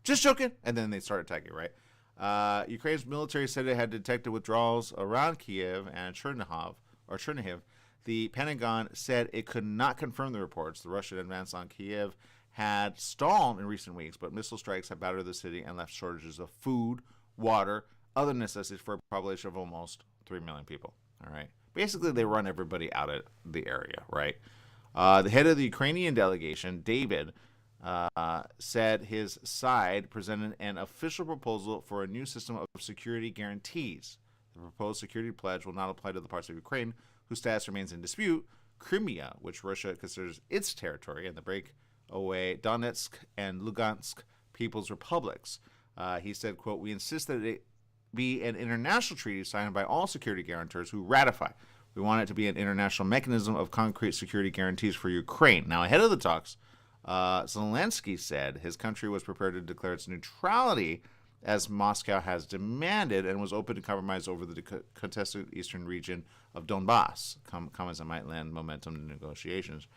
just joking, and then they start attacking, right? Ukraine's military said it had detected withdrawals around Kiev and Chernihiv. The Pentagon said it could not confirm the reports. The Russian advance on Kiev had stalled in recent weeks, but missile strikes have battered the city and left shortages of food, water, other necessities for a population of almost 3 million people. All right. Basically, they run everybody out of the area, right? The head of the Ukrainian delegation, David, said his side presented an official proposal for a new system of security guarantees. The proposed security pledge will not apply to the parts of Ukraine whose status remains in dispute, Crimea, which Russia considers its territory, and the breakaway Donetsk and Lugansk People's Republics. He said, quote, "We insist that it be an international treaty signed by all security guarantors who ratify. We want it to be an international mechanism of concrete security guarantees for Ukraine." Now, ahead of the talks, Zelensky said his country was prepared to declare its neutrality as Moscow has demanded, and was open to compromise over the contested eastern region of Donbass, comments that might lend momentum to negotiations.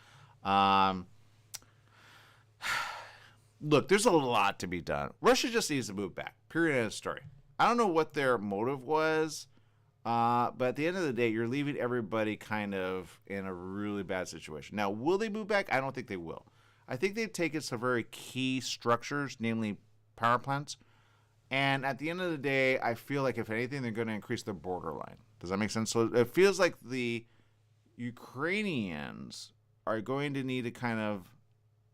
Look, there's a lot to be done. Russia just needs to move back. Period. End of story. I don't know what their motive was, but at the end of the day, you're leaving everybody kind of in a really bad situation. Now, will they move back? I don't think they will. I think they've taken some very key structures, namely power plants. And at the end of the day, I feel like if anything, they're going to increase their borderline. Does that make sense? So it feels like the Ukrainians are going to need to kind of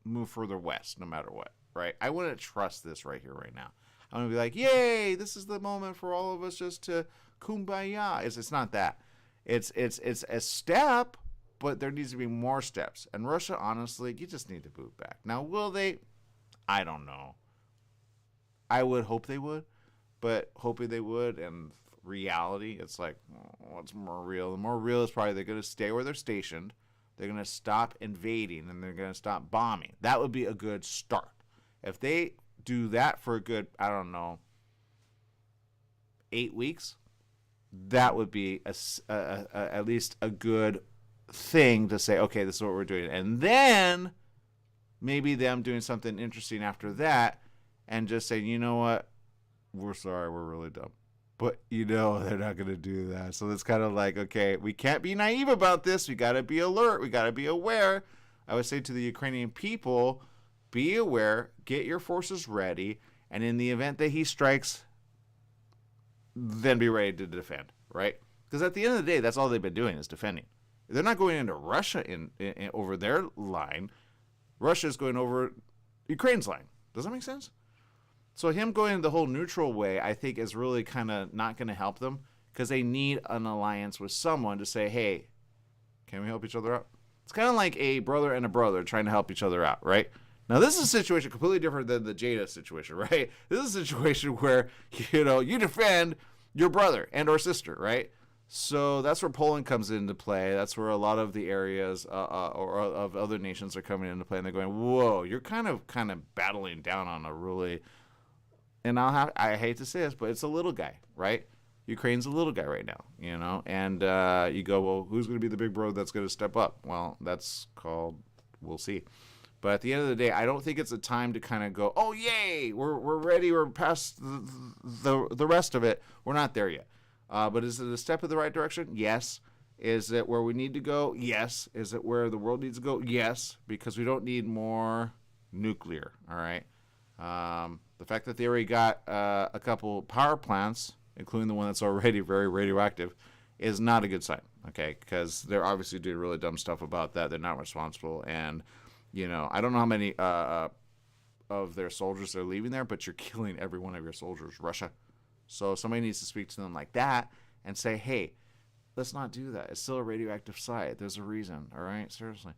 move further west no matter what, right? I wouldn't trust this right here, right now. I'm going to be like, yay, this is the moment for all of us just to kumbaya. It's not that. It's a step, but there needs to be more steps. And Russia, honestly, you just need to move back. Now, will they? I don't know. I would hope they would, but hoping they would, and reality, it's like, what's more real? The more real is probably they're going to stay where they're stationed, they're going to stop invading, and they're going to stop bombing. That would be a good start. If they do that for a good, I don't know, 8 weeks, that would be at least a good thing to say, okay, this is what we're doing. And then maybe them doing something interesting after that, and just saying, you know what, we're sorry, we're really dumb. But, you know, they're not going to do that. So it's kind of like, okay, we can't be naive about this. We got to be alert. We got to be aware. I would say to the Ukrainian people, be aware, get your forces ready, and in the event that he strikes, then be ready to defend, right? Because at the end of the day, that's all they've been doing is defending. They're not going into Russia in over their line. Russia's going over Ukraine's line. Does that make sense? So him going the whole neutral way, I think, is really kind of not going to help them, because they need an alliance with someone to say, hey, can we help each other out? It's kind of like a brother and a brother trying to help each other out, right? Now, this is a situation completely different than the Jada situation, right? This is a situation where, you know, you defend your brother and or sister, right? So that's where Poland comes into play. That's where a lot of the areas or of other nations are coming into play, and they're going, whoa, you're kind of battling down on a really... And I hate to say this, but it's a little guy, right? Ukraine's a little guy right now, you know? And you go, well, who's going to be the big bro that's going to step up? Well, that's called, we'll see. But at the end of the day, I don't think it's a time to kind of go, oh, yay, we're ready, we're past the rest of it. We're not there yet. But is it a step in the right direction? Yes. Is it where we need to go? Yes. Is it where the world needs to go? Yes, because we don't need more nuclear, all right? The fact that they already got a couple power plants, including the one that's already very radioactive, is not a good sign, okay? Because they're obviously doing really dumb stuff about that. They're not responsible. And, you know, I don't know how many of their soldiers are leaving there, but you're killing every one of your soldiers. Russia, So somebody needs to speak to them like that and say, hey, let's not do that. It's still a radioactive site. There's a reason. All right? Seriously.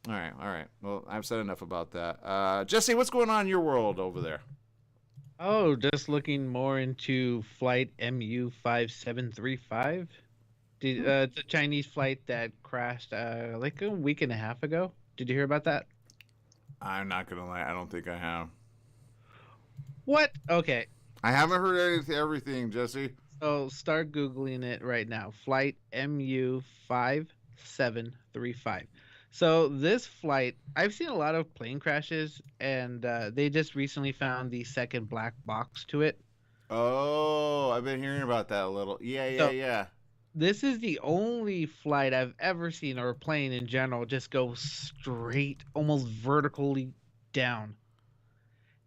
All right. Well, I've said enough about that. Jesse, what's going on in your world over there? Oh, just looking more into flight MU5735. It's a Chinese flight that crashed like a week and a half ago. Did you hear about that? I'm not going to lie. I don't think I have. What? Okay. I haven't heard everything, Jesse. So start Googling it right now. Flight MU5735. So this flight, I've seen a lot of plane crashes, and they just recently found the second black box to it. Oh, I've been hearing about that a little. Yeah. This is the only flight I've ever seen, or a plane in general, just go straight, almost vertically down.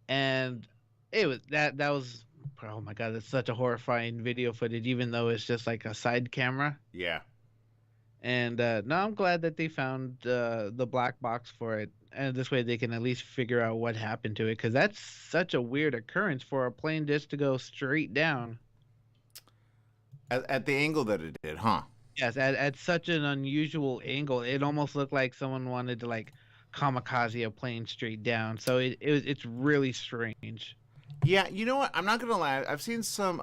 And it was that was, oh my God, it's such a horrifying video footage, even though it's just like a side camera. Yeah. And now I'm glad that they found the black box for it, and this way they can at least figure out what happened to it, because that's such a weird occurrence for a plane just to go straight down. At the angle that it did, huh? Yes, at such an unusual angle. It almost looked like someone wanted to like kamikaze a plane straight down. So it's really strange. Yeah, you know what? I'm not gonna lie. I've seen some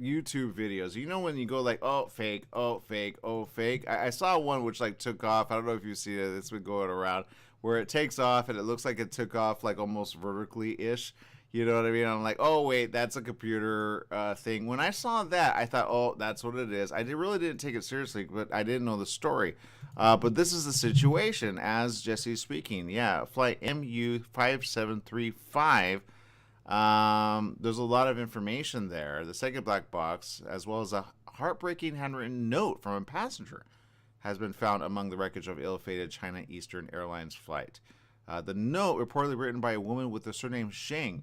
YouTube videos. You know when you go like, oh fake, oh fake, oh fake. I saw one which like took off. I don't know if you see it. It's been going around where it takes off and it looks like it took off like almost vertically ish. You know what I mean? I'm like, oh wait, that's a computer thing. When I saw that, I thought, oh, that's what it is. Really didn't take it seriously, but I didn't know the story. But this is the situation as Jesse's speaking. Yeah, flight MU5735. There's a lot of information there. The second black box, as well as a heartbreaking handwritten note from a passenger, has been found among the wreckage of ill-fated China Eastern Airlines flight. The note, reportedly written by a woman with the surname Xiang,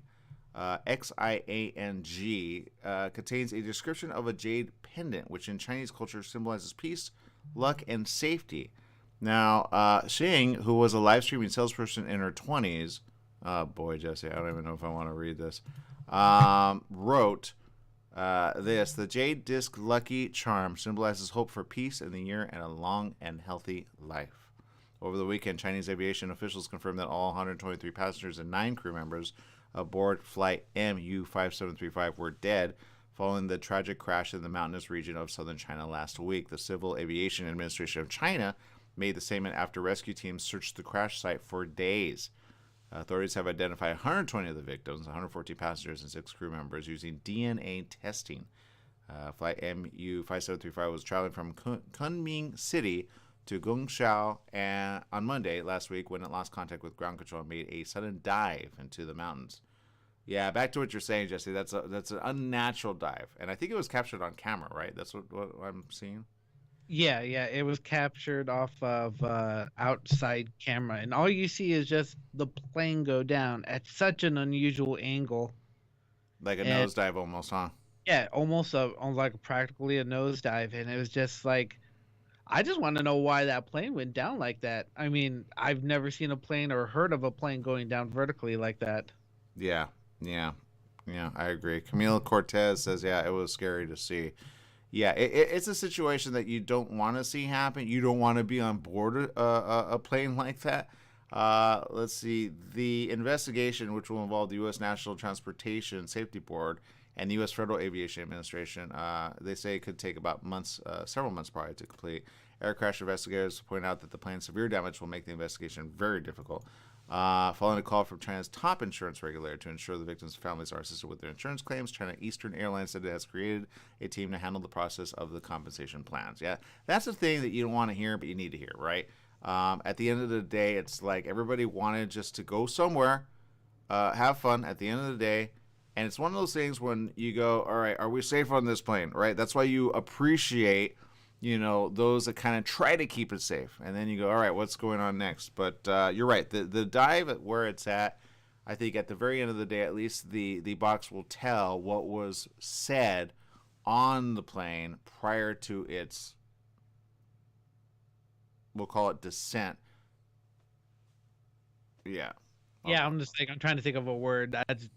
Xiang, contains a description of a jade pendant, which in Chinese culture symbolizes peace, luck, and safety. Now, Xiang, who was a live streaming salesperson in her 20s, oh boy, Jesse, I don't even know if I want to read this, wrote this: the jade disc lucky charm symbolizes hope for peace in the year and a long and healthy life. Over the weekend, Chinese aviation officials confirmed that all 123 passengers and 9 crew members aboard flight MU5735 were dead following the tragic crash in the mountainous region of southern China last week. The Civil Aviation Administration of China made the statement after rescue teams searched the crash site for days. Authorities have identified 120 of the victims, 114 passengers and 6 crew members, using DNA testing. Flight MU5735 was traveling from Kunming City to Guangzhou on Monday last week when it lost contact with ground control and made a sudden dive into the mountains. Yeah, back to what you're saying, Jesse. That's an unnatural dive, and I think it was captured on camera, right? That's what I'm seeing. Yeah, it was captured off of outside camera, and all you see is just the plane go down at such an unusual angle, like a nosedive, almost, huh? Yeah, almost like practically a nosedive, and it was just like, I just want to know why that plane went down like that. I mean, I've never seen a plane or heard of a plane going down vertically like that. Yeah, I agree. Camila Cortez says, yeah, it was scary to see. Yeah, it's a situation that you don't want to see happen. You don't want to be on board a plane like that. Let's see. The investigation, which will involve the U.S. National Transportation Safety Board and the U.S. Federal Aviation Administration, they say it could take about several months probably to complete. Air crash investigators point out that the plane's severe damage will make the investigation very difficult. Following a call from China's top insurance regulator to ensure the victims' families are assisted with their insurance claims, China Eastern Airlines said it has created a team to handle the process of the compensation plans. Yeah, that's the thing that you don't want to hear, but you need to hear, right? At the end of the day, it's like everybody wanted just to go somewhere, have fun at the end of the day. And it's one of those things when you go, all right, are we safe on this plane, right? That's why you appreciate, those that kind of try to keep it safe. And then you go, all right, what's going on next? But you're right. The dive at where it's at, I think at the very end of the day, at least the box will tell what was said on the plane prior to its, we'll call it descent. Yeah. Yeah, I'm trying to think of a word that's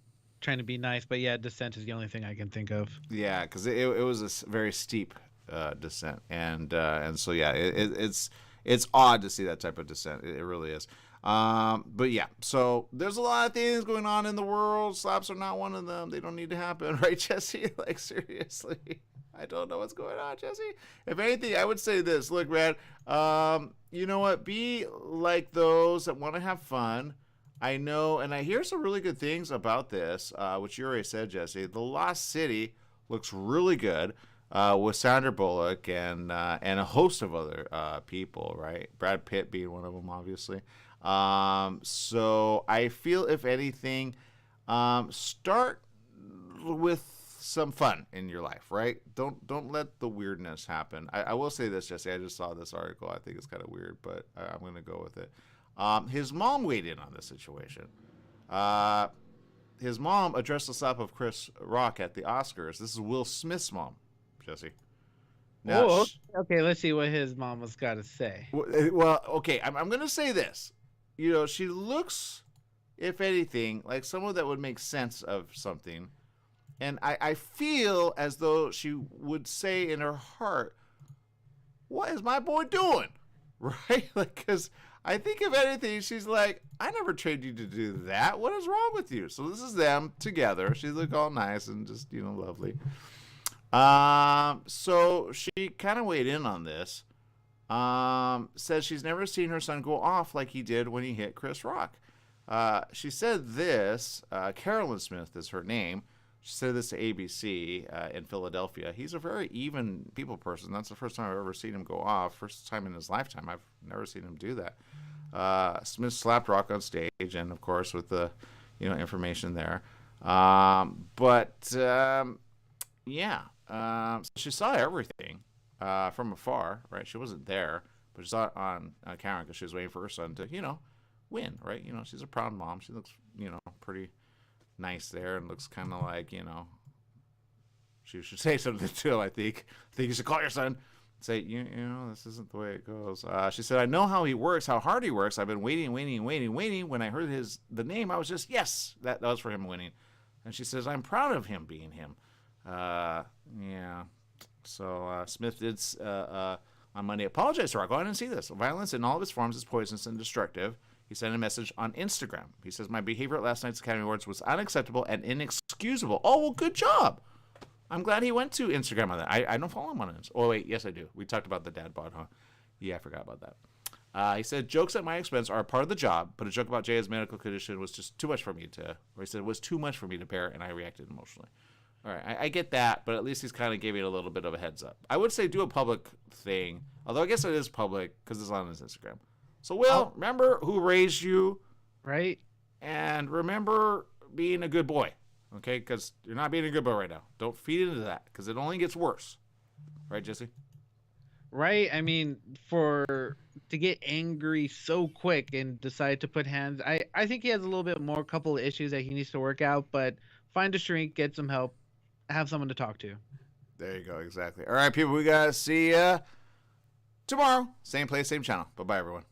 trying to be nice, but yeah, descent is the only thing I can think of. Yeah, because it was a very steep descent, and so yeah, it's odd to see that type of descent. It really is. But yeah, so there's a lot of things going on in the world. Slaps are not one of them. They don't need to happen, right, Jesse? Like, seriously, I don't know what's going on, Jesse. If anything, I would say this. Look, Brad, you know what? Be like those that want to have fun. I know, and I hear some really good things about this, which you already said, Jesse. The Lost City looks really good with Sandra Bullock and a host of other people, right? Brad Pitt being one of them, obviously. So I feel, if anything, start with some fun in your life, right? Don't let the weirdness happen. I will say this, Jesse. I just saw this article. I think it's kind of weird, but I'm going to go with it. His mom weighed in on this situation. His mom addressed the slap of Chris Rock at the Oscars. This is Will Smith's mom, Jesse. Now, okay, let's see what his mama's got to say. Well, okay, I'm going to say this. You know, she looks, if anything, like someone that would make sense of something. And I feel as though she would say in her heart, what is my boy doing? Right? Like, because I think, if anything, she's like, I never trained you to do that. What is wrong with you? So this is them together. She look all nice and just, lovely. So she kind of weighed in on this. Says she's never seen her son go off like he did when he hit Chris Rock. She said this, Carolyn Smith is her name. She said this to ABC in Philadelphia. He's a very even people person. That's the first time I've ever seen him go off. First time in his lifetime. I've never seen him do that. Smith slapped Rock on stage, and of course with the, information there. She saw everything from afar, right? She wasn't there, but she saw it on camera because she was waiting for her son to, win, right? She's a proud mom. She looks, pretty nice there and looks kind of like, she should say something to him. I think you should call your son, say, this isn't the way it goes. She said, I know how he works, how hard he works. I've been waiting. When I heard the name, I was just, yes, that was for him winning. And she says, I'm proud of him being him. So Smith did on Monday apologize to Rock. I didn't see this. Violence in all of its forms is poisonous and destructive. He sent a message on Instagram. He says, my behavior at last night's Academy Awards was unacceptable and inexcusable. Oh, well, good job. I'm glad he went to Instagram on that. I don't follow him on Instagram. Oh, wait, yes, I do. We talked about the dad bod, huh? Yeah, I forgot about that. He said, jokes at my expense are a part of the job, but a joke about Jay's medical condition was just too much for me to, or he said, it was too much for me to bear, and I reacted emotionally. All right, I get that, but at least he's kind of giving it a little bit of a heads up. I would say do a public thing, although I guess it is public because it's on his Instagram. So, Will, remember who raised you, right? And remember being a good boy, okay? Because you're not being a good boy right now. Don't feed into that because it only gets worse. Right, Jesse? Right? I mean, to get angry so quick and decide to put hands, I think he has a little bit more couple of issues that he needs to work out, but find a shrink, get some help, have someone to talk to. There you go, exactly. All right, people, we got to see you tomorrow. Same place, same channel. Bye-bye, everyone.